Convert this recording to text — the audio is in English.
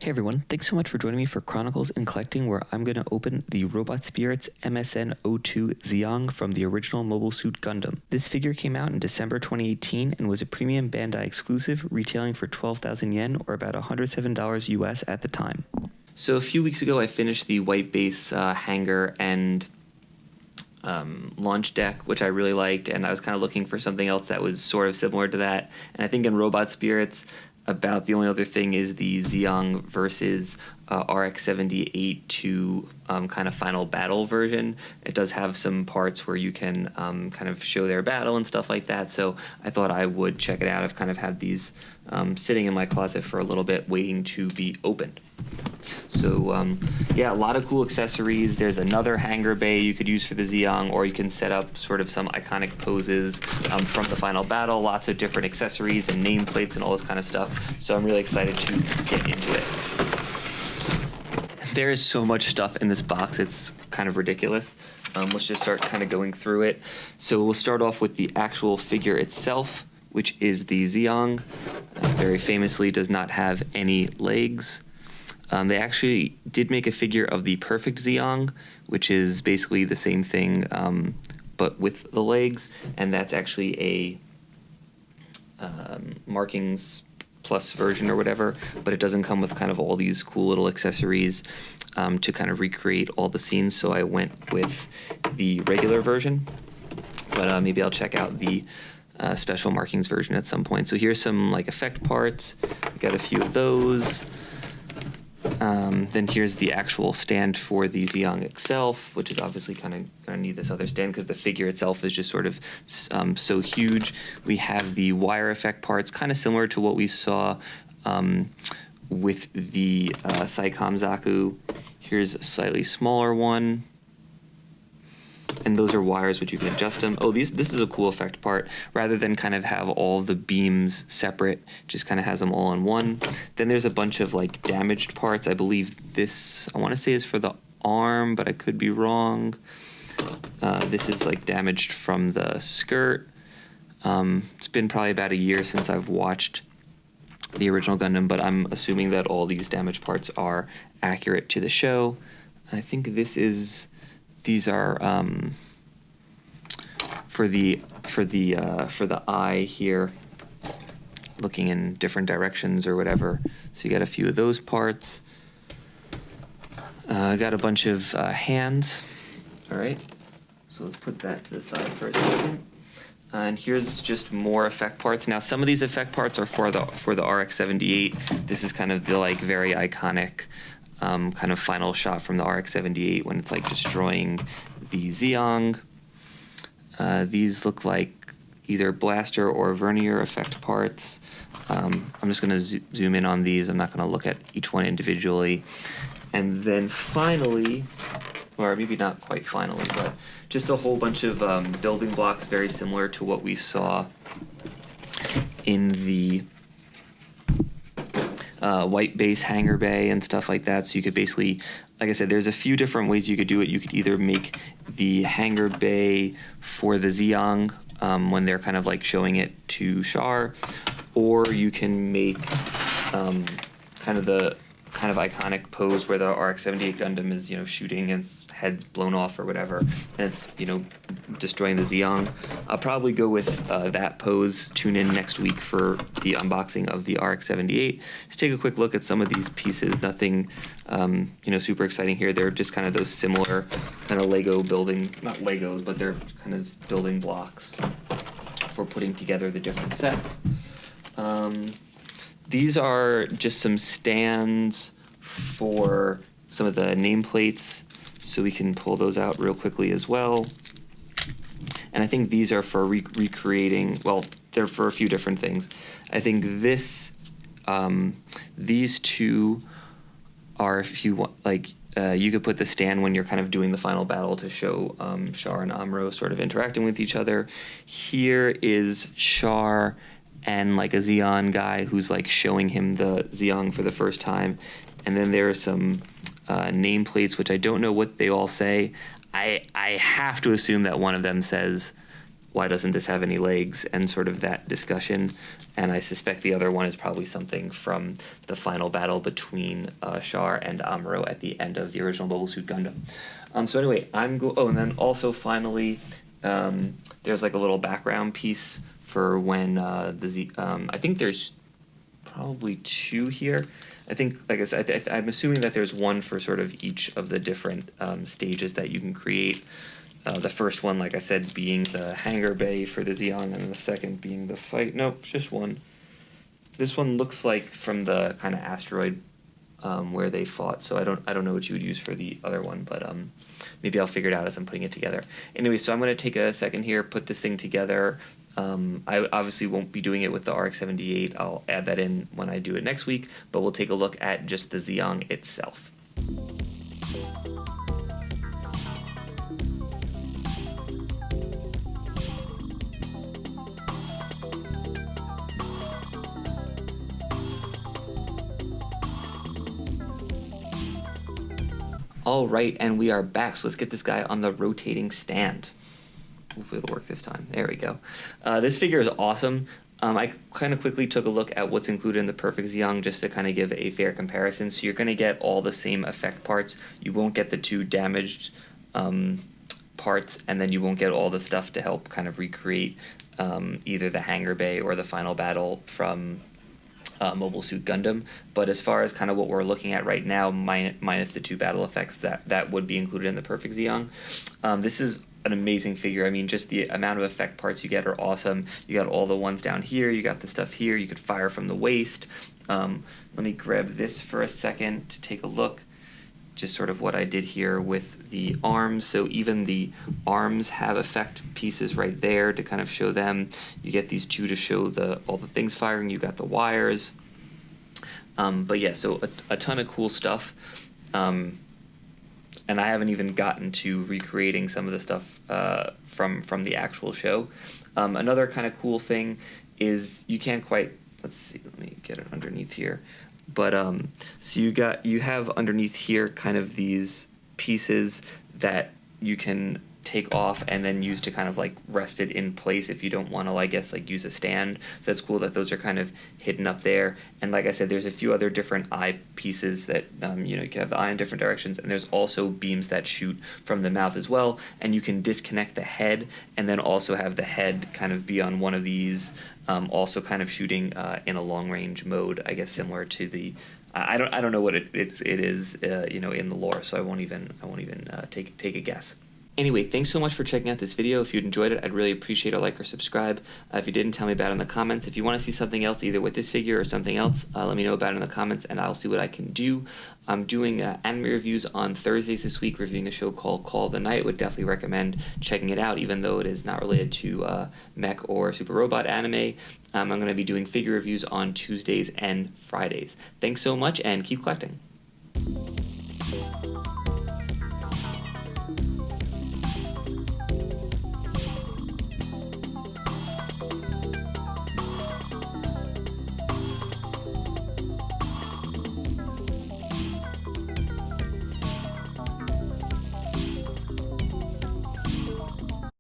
Hey everyone, thanks so much for joining me for Chronicles and Collecting, where I'm going to open the Robot Spirits MSN02 Zeong from the original Mobile Suit Gundam. This figure came out in December 2018 and was a premium Bandai exclusive, retailing for 12,000 yen or about $107 US at the time. So a few weeks ago I finished the white base hanger and launch deck, which I really liked, and I was kind of looking for something else that was sort of similar to that. And I think in Robot Spirits, about the only other thing is the Zeong versus RX-78 2 kind of final battle version. It does have some parts where you can kind of show their battle and stuff like that, so I thought I would check it out. I've kind of had these sitting in my closet for a little bit waiting to be opened. So yeah, a lot of cool accessories. There's another hanger bay you could use for the Zeong, or you can set up sort of some iconic poses from the final battle. Lots of different accessories and nameplates and all this kind of stuff. So I'm really excited to get into it. There is so much stuff in this box, it's kind of ridiculous. Let's just start kind of going through it. So we'll start off with the actual figure itself, which is the Zeong. Very famously does not have any legs. They actually did make a figure of the perfect Zeong, which is basically the same thing, but with the legs, and that's actually a markings plus version or whatever, but it doesn't come with kind of all these cool little accessories to kind of recreate all the scenes, so I went with the regular version, but maybe I'll check out the special markings version at some point. So here's some like effect parts. We got a few of those. Then here's the actual stand for the Zeong itself, which is obviously kind of going to need this other stand because the figure itself is just sort of so huge. We have the wire effect parts, kind of similar to what we saw with the Saicom Zaku. Here's a slightly smaller one. And those are wires which you can adjust them. Oh, this is a cool effect part. Rather than kind of have all the beams separate, just kind of has them all in one. Then there's a bunch of like damaged parts. I believe this, I want to say is for the arm, but I could be wrong. This is like damaged from the skirt. It's been probably about a year since I've watched the original Gundam, but I'm assuming that all these damaged parts are accurate to the show. I think these are for the eye here, looking in different directions or whatever. So you got a few of those parts. I got a bunch of hands. All right, so let's put that to the side for a second. And here's just more effect parts. Now some of these effect parts are for the RX-78. This is kind of the like very iconic kind of final shot from the RX-78 when it's like destroying the Zeong. These look like either blaster or vernier effect parts. I'm just going to zoom in on these. I'm not going to look at each one individually. And then finally, or maybe not quite finally, but just a whole bunch of building blocks very similar to what we saw in the white base hanger bay and stuff like that. So you could basically, like I said, there's a few different ways you could do it. You could either make the hanger bay for the Zeong when they're kind of like showing it to Char, or you can make kind of the iconic pose where the RX-78 Gundam is, shooting and its head's blown off or whatever, and it's, destroying the Zeong. I'll probably go with that pose. Tune in next week for the unboxing of the RX-78. Just take a quick look at some of these pieces. Nothing, super exciting here. They're just kind of those similar kind of Lego building, not Legos, but they're kind of building blocks for putting together the different sets. These are just some stands for some of the nameplates, so we can pull those out real quickly as well. And I think these are for recreating, well, they're for a few different things. I think these two are, if you want, like, you could put the stand when you're kind of doing the final battle to show Char and Amuro sort of interacting with each other. Here is Char and like a Zeon guy who's like showing him the Zeong for the first time. And then there are some nameplates, which I don't know what they all say. I have to assume that one of them says why doesn't this have any legs, and sort of that discussion. And I suspect the other one is probably something from the final battle between Char and Amuro at the end of the original Mobile Suit Gundam. So anyway, oh, and then also finally, there's like a little background piece for when I think there's probably 2 here. I think, like I said, I'm assuming that there's one for sort of each of the different stages that you can create. The first one, like I said, being the hangar bay for the Zeong, and the second being the fight. Nope, just one. This one looks like from the kind of asteroid where they fought, so I don't know what you would use for the other one, but maybe I'll figure it out as I'm putting it together. Anyway, so I'm going to take a second here, put this thing together. I obviously won't be doing it with the RX-78. I'll add that in when I do it next week, but we'll take a look at just the Zeong itself. All right, and we are back. So let's get this guy on the rotating stand. Hopefully it'll work this time. There we go. This figure is awesome. I kind of quickly took a look at what's included in the Perfect Zeong just to kind of give a fair comparison. So you're going to get all the same effect parts. You won't get the 2 damaged parts, and then you won't get all the stuff to help kind of recreate either the hangar bay or the final battle from Mobile Suit Gundam. But as far as kind of what we're looking at right now, minus the 2 battle effects, that would be included in the Perfect Zeong. This is an amazing figure. I mean, just the amount of effect parts you get are awesome. You got all the ones down here, you got the stuff here, you could fire from the waist. Let me grab this for a second to take a look. Just sort of what I did here with the arms. So even the arms have effect pieces right there to kind of show them. You get these 2 to show all the things firing. You got the wires. But yeah, so a ton of cool stuff. And I haven't even gotten to recreating some of the stuff from the actual show. Another kind of cool thing is you can't quite, let's see, let me get it underneath here. But so you have underneath here kind of these pieces that you can take off and then use to kind of like rest it in place if you don't want to, I guess, like use a stand. So that's cool that those are kind of hidden up there. And like I said, there's a few other different eye pieces that you know, you can have the eye in different directions, and there's also beams that shoot from the mouth as well, and you can disconnect the head and then also have the head kind of be on one of these, also kind of shooting in a long range mode, I guess similar to the I don't know what it is you know, in the lore, so I won't even take a guess. Anyway, thanks so much for checking out this video. If you enjoyed it, I'd really appreciate a like or subscribe. If you didn't, tell me about it in the comments. If you want to see something else, either with this figure or something else, let me know about it in the comments, and I'll see what I can do. I'm doing anime reviews on Thursdays this week, reviewing a show called Call of the Night. Would definitely recommend checking it out, even though it is not related to mech or super robot anime. I'm going to be doing figure reviews on Tuesdays and Fridays. Thanks so much, and keep collecting.